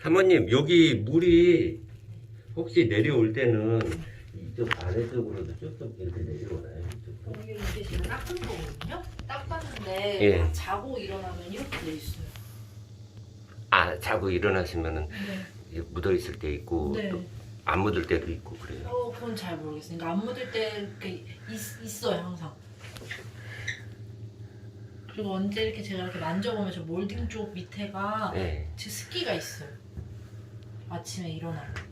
사모님, 여기 물이 혹시 내려올 때는 이쪽 아래쪽으로도 쭉 이렇게 내려오나요? 이쪽도? 이게 제가 닦은 거거든요? 닦았는데 예. 자고 일어나면 이렇게 돼 있어요. 아, 자고 일어나시면은 네. 묻어 있을 때 있고 네. 또 안 묻을 때도 있고 그래요. 그건 잘 모르겠어요. 그러니까 안 묻을 때 있어요 항상. 그리고 언제 이렇게 제가 이렇게 만져보면 저 몰딩 쪽 밑에가 네. 제 습기가 있어요. 아침에 일어나면.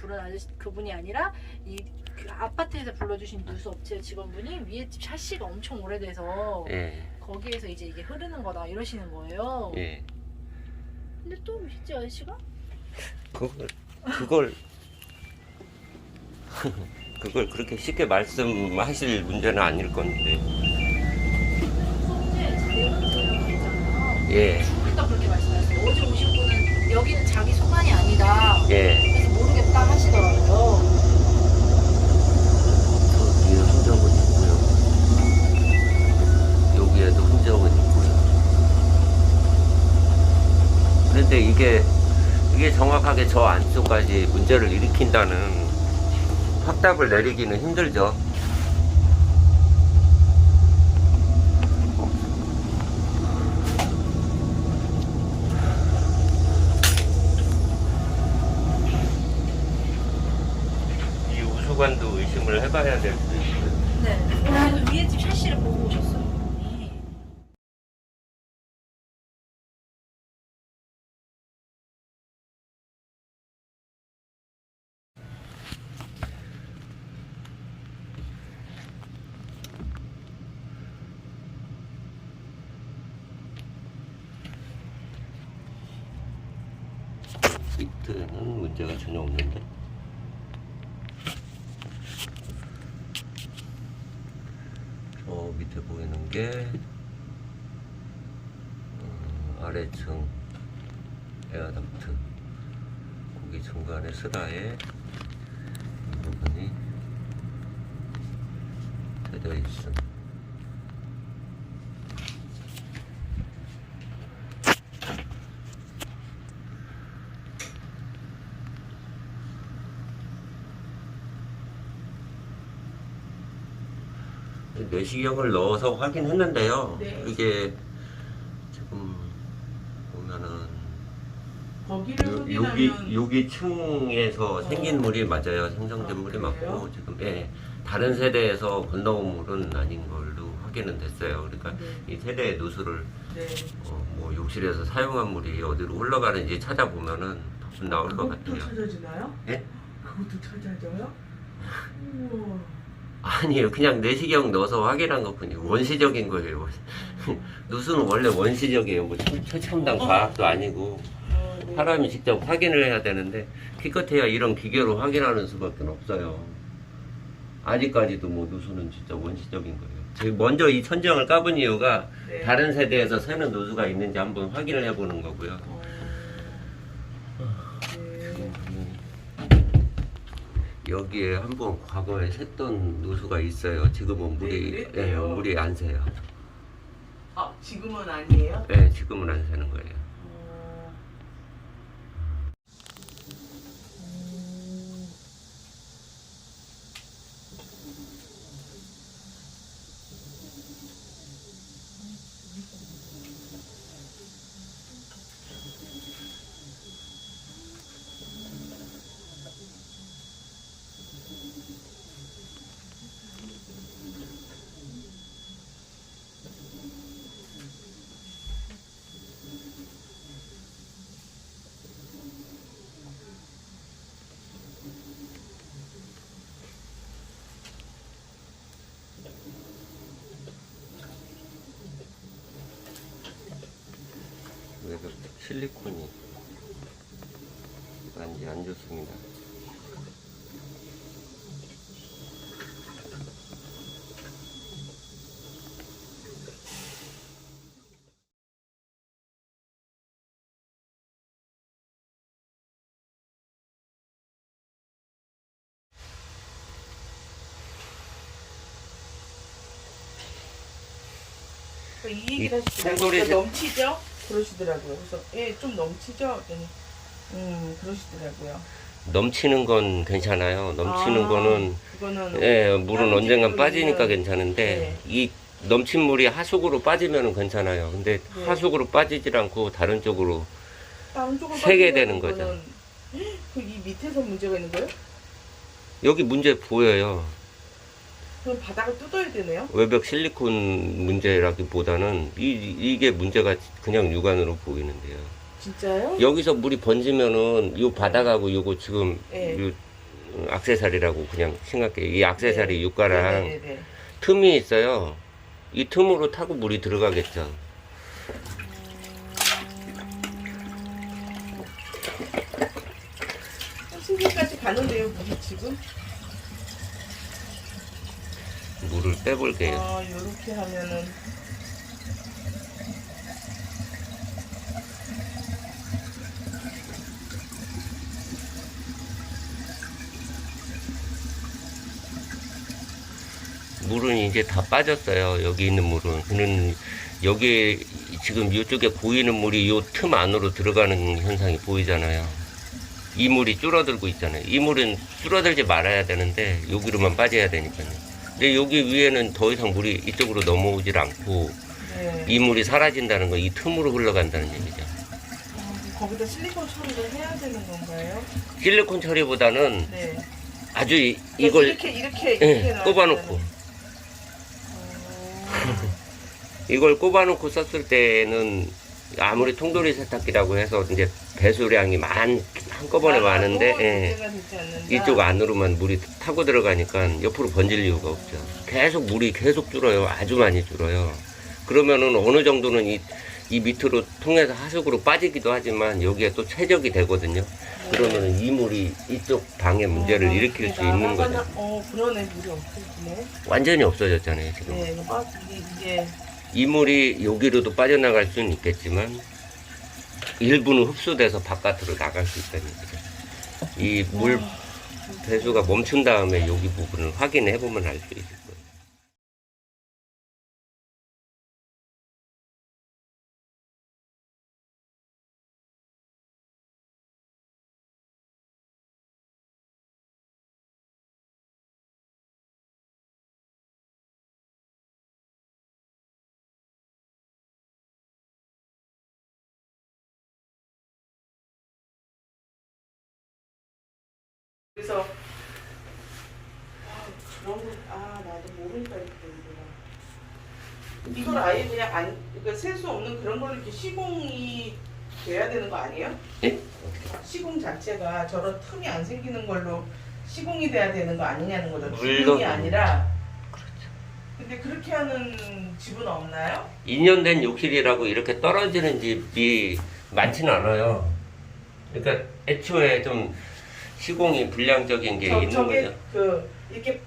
부른 아저씨 그분이 아니라 그 아파트에서 불러주신 누수 업체 직원분이 위에 집 샤시가 엄청 오래돼서 예. 거기에서 이제 이게 흐르는 거다 이러시는 거예요. 예. 근데 또 미식지 아저씨가 그걸 그걸 그렇게 쉽게 말씀하실 문제는 아닐 건데. 성재 자연스러운 있잖아요. 예. 일단 그렇게 말씀하셨어요. 어제 오신 분은 여기는 자기 소관이 아니다. 예. 그래서 모르겠다 하시더라고요. 저기에 흔적은 있고요. 여기에도 흔적은 있고요. 그런데 이게 정확하게 저 안쪽까지 문제를 일으킨다는 확답을 내리기는 힘들죠. 이 우수관도 의심을 해봐야 될 수도 있고요. 네. 그래서 위에 집 샤시를 보고 오셨어요. 밑에는 문제가 전혀 없는데. 저 밑에 보이는 게 아래층 에어덕트, 거기 중간에 슬라에 이 부분이 되어 있음. 내시경을 넣어서 확인했는데요. 네. 이게 지금 보면은 거기를 여기 층에서 생긴 물이 맞아요. 생성된 물이 그래요? 맞고 지금 다른 세대에서 건너온 물은 아닌 걸로 확인은 됐어요. 그러니까 네. 이 세대의 누수를 네. 뭐 욕실에서 사용한 물이 어디로 흘러가는지 찾아보면은 답은 나올 것 그것도 같아요. 찾아지나요? 예? 그것도 찾아져요? 우와. 아니에요. 그냥 내시경 넣어서 확인한 것뿐이고 원시적인 거예요. 누수는 원래 원시적이에요. 뭐 최첨단 과학도 아니고 네. 사람이 직접 확인을 해야 되는데 기껏해야 이런 기계로 확인하는 수밖에 없어요. 아직까지도 뭐 누수는 진짜 원시적인 거예요. 제가 먼저 이 천정을 까본 이유가 네. 다른 세대에서 새는 누수가 있는지 한번 확인을 해보는 거고요. 네. 여기에 한번 과거에 샜던 누수가 있어요. 지금은 물이 네, 그래요? 물이 안 새요. 아, 지금은 아니에요? 네, 지금은 안 새는 거예요. 실리콘이 많이 안 좋습니다. 이 얘기를 하시더라고요. 통돌이 세- 넘치죠? 그러시더라고요. 그래서 예, 좀 넘치죠? 그랬더니 그러시더라고요. 넘치는 건 괜찮아요. 넘치는 아, 거는 그거는 예, 물은 다른 언젠간 집으로 빠지니까 오면- 괜찮은데 이 넘친 물이 하수구로 빠지면 괜찮아요. 근데 네. 하수구로 빠지질 않고 다른 쪽으로 다른 쪽으로 세게 빠지면 되는 거죠. 그거는 이 밑에서 문제가 있는 거예요? 여기 문제 보여요. 그럼 바닥을 뜯어야 되네요? 외벽 실리콘 문제라기보다는 이게 문제가 그냥 육안으로 보이는데요. 진짜요? 여기서 물이 번지면은 요 바닥하고 요거 지금 네. 요 액세서리라고 그냥 생각해요. 이 액세서리 육가랑 네네네. 틈이 있어요. 이 틈으로 타고 물이 들어가겠죠. 신기까지 가는데요, 물이 지금? 물을 빼볼게요. 아, 요렇게 하면은. 물은 이제 다 빠졌어요. 여기 있는 물은. 그는 여기 지금 이쪽에 보이는 물이 요 틈 안으로 들어가는 현상이 보이잖아요. 이 물이 줄어들고 있잖아요. 이 물은 줄어들지 말아야 되는데 여기로만 빠져야 되니까요. 근데 여기 위에는 더 이상 물이 이쪽으로 넘어오질 않고 네. 이 물이 사라진다는 건 이 틈으로 흘러간다는 얘기죠. 거기다 실리콘 처리를 해야 되는 건가요? 실리콘 처리보다는 네. 아주 이걸 이렇게 놔야 꼽아놓고 이걸 꼽아놓고 썼을 때는 아무리 통돌이 세탁기라고 해서 이제 배수량이 한꺼번에 많은데 예, 이쪽 안으로만 물이 타고 들어가니까 옆으로 번질 이유가 없죠. 계속 물이 계속 줄어요. 아주 많이 줄어요. 그러면은 어느 정도는 이 밑으로 통해서 하수구로 빠지기도 하지만 여기에 또 최적이 되거든요. 그러면은 이 물이 이쪽 방에 문제를 일으킬 수 있는 거죠. 그러네. 물이 없어지네. 완전히 없어졌잖아요, 지금. 네. 이게 이 물이 여기로도 빠져나갈 수는 있겠지만 일부는 흡수돼서 바깥으로 나갈 수 있다는 얘기죠. 이 물 배수가 멈춘 다음에 여기 부분을 확인해 보면 알 수 있을 거예요. 그래서 그런 거 나도 모르니까 이렇게 되는구나. 이걸 아예 그냥 그러니까 셀 수 없는 그런 걸로 이렇게 시공이 돼야 되는 거 아니에요? 예? 시공 자체가 저런 틈이 안 생기는 걸로 시공이 돼야 되는 거 아니냐는 거죠. 물론. 기능이 아니라. 근데 그렇게 하는 집은 없나요? 2년 된 욕실이라고 이렇게 떨어지는 집이 많지는 않아요. 그러니까 애초에 좀 시공이 불량적인 게 있는 저게 거죠. 이렇게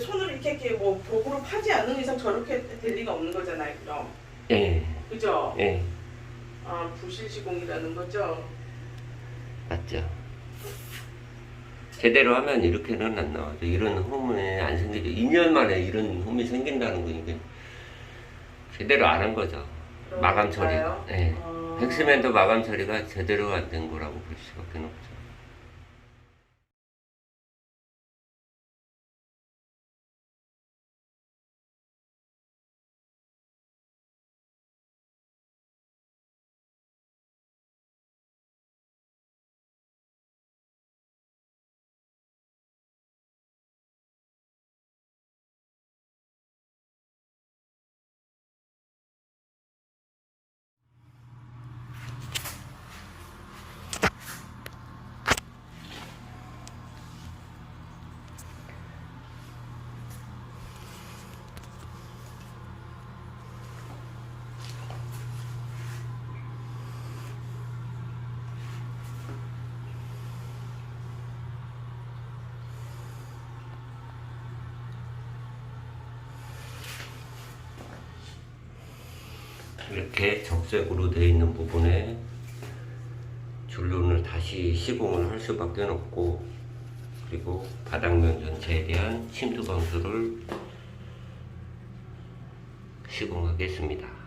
손을 이렇게 뭐 도구로 파지 않는 이상 저렇게 될 리가 없는 거잖아요, 그럼. 예, 그죠? 예, 부실 시공이라는 거죠. 맞죠. 제대로 하면 이렇게는 안 나와요. 이런 홈이 안 생기죠. 2년 만에 이런 홈이 생긴다는 거니까 제대로 안 한 거죠. 그런 마감 건가요? 처리가. 예. 백스멘트 마감 처리가 제대로 안 된 거라고 볼 수밖에 없죠. 이렇게 적색으로 되어 있는 부분에 줄눈을 다시 시공을 할 수밖에 없고, 그리고 바닥면 전체에 대한 침투 방수를 시공하겠습니다.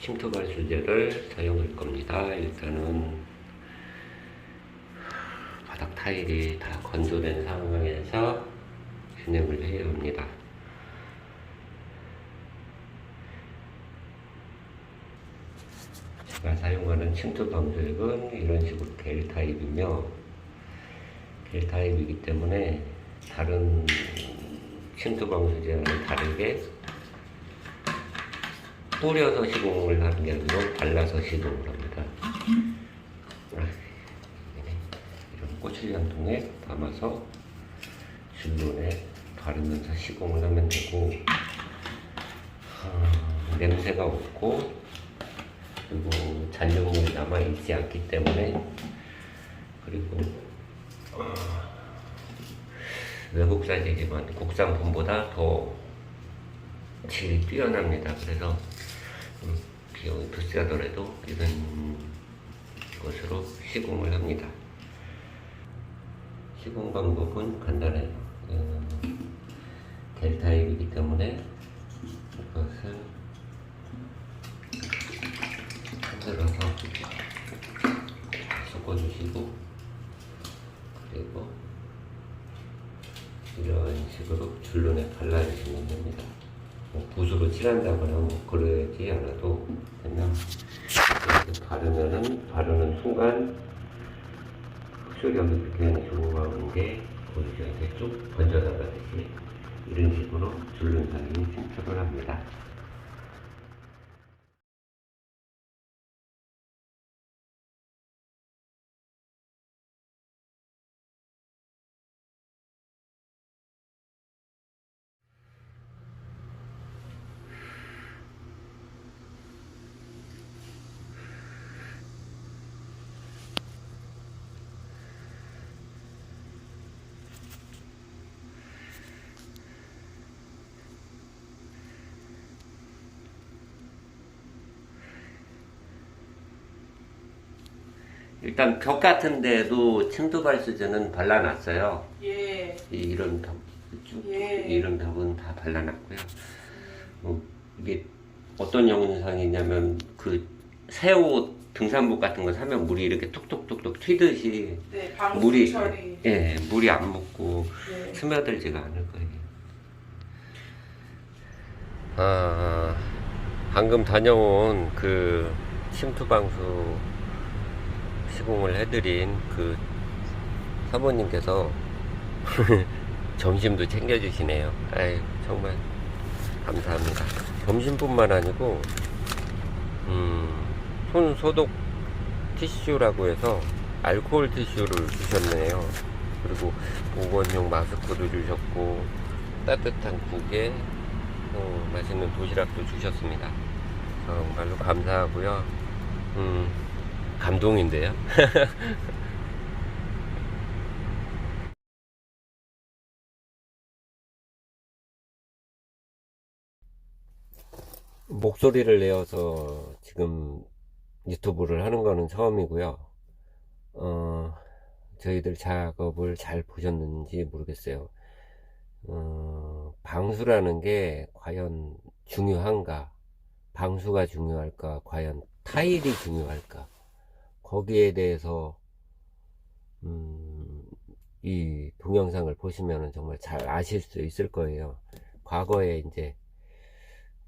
침투 발수제를 사용할 겁니다. 일단은 바닥 타일이 다 건조된 상황에서 진행을 해야 합니다. 제가 사용하는 침투 방수액은 이런 식으로 겔 타입이며, 겔 타입이기 때문에 다른 침투 방수제와는 다르게 뿌려서 시공을 하는 게 아니고 발라서 시공을 합니다. 이런 꼬칠량통에 담아서 줄눈에 바르면서 시공을 하면 되고, 냄새가 없고, 그리고 잔여물이 남아있지 않기 때문에, 그리고 외국 사제지만 국산품보다 더 질이 뛰어납니다. 그래서 비용이 비싸더라도 이런 것으로 시공을 합니다. 시공 방법은 간단해요. 겔 타입이기 때문에 이것을 흔들어서 섞어주시고, 그리고 이런 식으로 줄눈에 발라주시면 됩니다. 붓으로 칠한다거나 그러지 않아도 되면, 이렇게 바르는 순간 흡수력이 굉장히 좋은 게 보이죠. 이렇게 쭉 번져나가듯이 이런 식으로 줄눈 사이에 침투를 합니다. 일단 벽 같은 데도 침투 발수제는 발라놨어요. 예. 이런 벽, 예. 이런 벽은 다 발라놨고요. 이게 어떤 영상이냐면, 그 새 옷 등산복 같은 거 사면 물이 이렇게 톡톡톡톡 튀듯이 네, 방수 물이, 처리. 예, 물이 안 묻고 네. 스며들지가 않을 거예요. 방금 다녀온 그 침투 방수 시공을 해드린 그 사모님께서 점심도 챙겨주시네요. 아이, 정말 감사합니다. 점심뿐만 아니고 손 소독 티슈라고 해서 알코올 티슈를 주셨네요. 그리고 보건용 마스크도 주셨고, 따뜻한 국에 맛있는 도시락도 주셨습니다. 정말로 감사하고요. 감동인데요. 목소리를 내어서 지금 유튜브를 하는 거는 처음이고요. 저희들 작업을 잘 보셨는지 모르겠어요. 방수라는 게 과연 중요한가? 방수가 중요할까? 과연 타일이 중요할까? 거기에 대해서 이 동영상을 보시면 정말 잘 아실 수 있을 거예요. 과거에 이제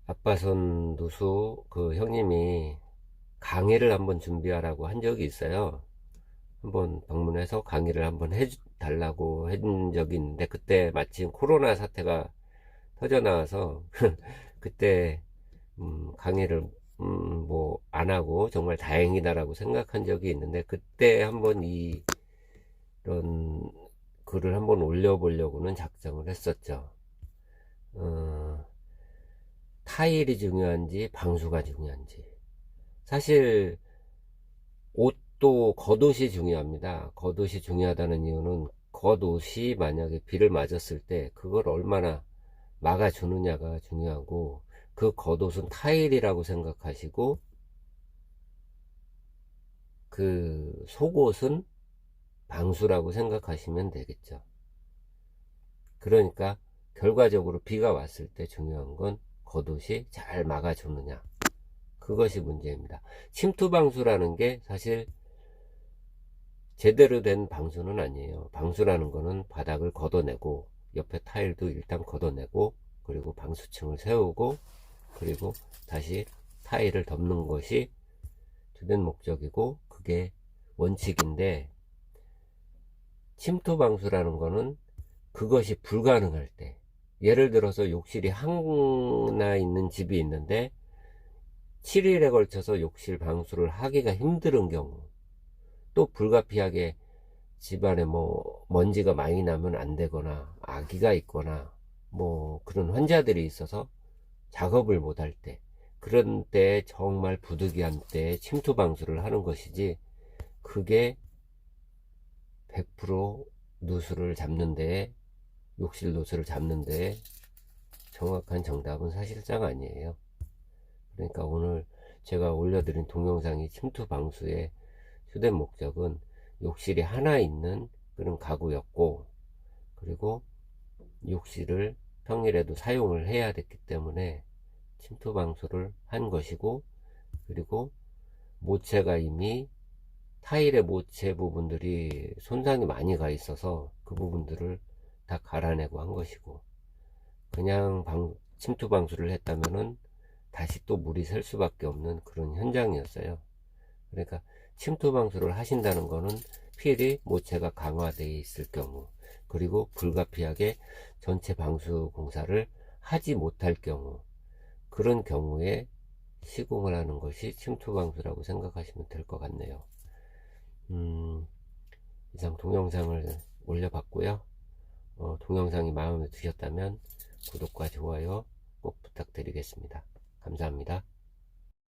아빠손 누수 그 형님이 강의를 한번 준비하라고 한 적이 있어요. 한번 방문해서 강의를 한번 해달라고 한 적이 있는데, 그때 마침 코로나 사태가 터져 나와서 그때 강의를 뭐 안 하고 정말 다행이다라고 생각한 적이 있는데, 그때 한번 이런 글을 한번 올려보려고는 작정을 했었죠. 타일이 중요한지 방수가 중요한지. 사실 옷도 겉옷이 중요합니다. 겉옷이 중요하다는 이유는 겉옷이 만약에 비를 맞았을 때 그걸 얼마나 막아주느냐가 중요하고, 그 겉옷은 타일이라고 생각하시고 그 속옷은 방수라고 생각하시면 되겠죠. 그러니까 결과적으로 비가 왔을 때 중요한 건 겉옷이 잘 막아주느냐, 그것이 문제입니다. 침투 방수라는 게 사실 제대로 된 방수는 아니에요. 방수라는 거는 바닥을 걷어내고 옆에 타일도 일단 걷어내고 그리고 방수층을 세우고 그리고 다시 타일을 덮는 것이 주된 목적이고 그게 원칙인데, 침투 방수라는 거는 그것이 불가능할 때, 예를 들어서 욕실이 하나 있는 집이 있는데 7일에 걸쳐서 욕실 방수를 하기가 힘든 경우, 또 불가피하게 집안에 뭐 먼지가 많이 나면 안 되거나 아기가 있거나 뭐 그런 환자들이 있어서 작업을 못 할 때, 그런 때 정말 부득이한 때 침투 방수를 하는 것이지, 그게 100% 누수를 잡는 데, 욕실 누수를 잡는 데 정확한 정답은 사실상 아니에요. 그러니까 오늘 제가 올려드린 동영상이 침투 방수의 주된 목적은 욕실이 하나 있는 그런 가구였고, 그리고 욕실을 평일에도 사용을 해야 됐기 때문에 침투 방수를 한 것이고, 그리고 모체가 이미 타일의 모체 부분들이 손상이 많이 가 있어서 그 부분들을 다 갈아내고 한 것이고, 그냥 침투 방수를 했다면은 다시 또 물이 셀 수밖에 없는 그런 현장이었어요. 그러니까 침투 방수를 하신다는 거는 필히 모체가 강화되어 있을 경우, 그리고 불가피하게 전체 방수 공사를 하지 못할 경우, 그런 경우에 시공을 하는 것이 침투 방수라고 생각하시면 될 것 같네요. 이상 동영상을 올려봤고요. 동영상이 마음에 드셨다면 구독과 좋아요 꼭 부탁드리겠습니다. 감사합니다.